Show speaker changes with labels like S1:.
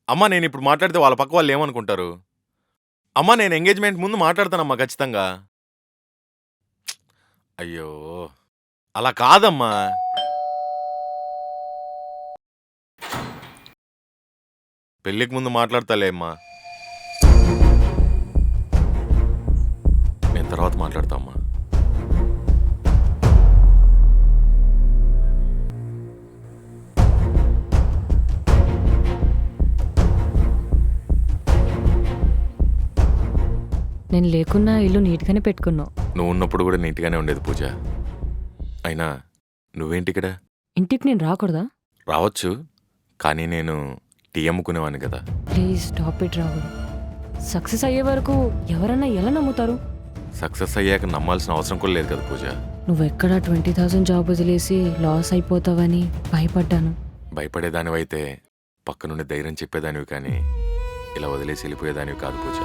S1: అమ్మా నేనిప్పుడు మాట్లాడితే వాళ్ళ పక్క వాళ్ళేమనుకుంటారు? అమ్మా నేను ఎంగేజ్‌మెంట్ ముందు మాట్లాడతానమ్మా ఖచ్చితంగా. అయ్యో! అలా కాదమ్మా! పెళ్ళికి ముందు మాట్లాడతాలే అమ్మా. నేను తర్వాత మాట్లాడతా అమ్మా.
S2: నేను లేకున్నా ఇల్లు నీట్‌గానే పెట్టుకున్నావు.
S1: నువ్వున్నప్పుడు గూడా నీట్‌గానే ఉండేది పూజ. అయినా నువ్వేంటిక్కడ?
S2: ఇంటికి నేను రాకూడదా?
S1: రావచ్చు. కానీ నేను టీ అమ్ముకునేవాడిని గదా!
S2: Please stop it Rahul. Success అయ్యే వరకు ఎవరన్నా ఎలా నమ్ముతారు?
S1: సక్సెస్ అయ్యాక నమ్మాల్సిన అవసరం కూడా లేదు కదా పూజ.
S2: నువ్వెక్కడ 20,000 జాబ్ వదిలేసి లాస్ అయిపోతావని భయపడ్డాను.
S1: భయపడేదానివైతే పక్కనుండి ధైర్యం చెప్పేదానివి కానీ ఇలా వదిలేసి వెళ్ళిపోయేదానివి కాదు పూజ.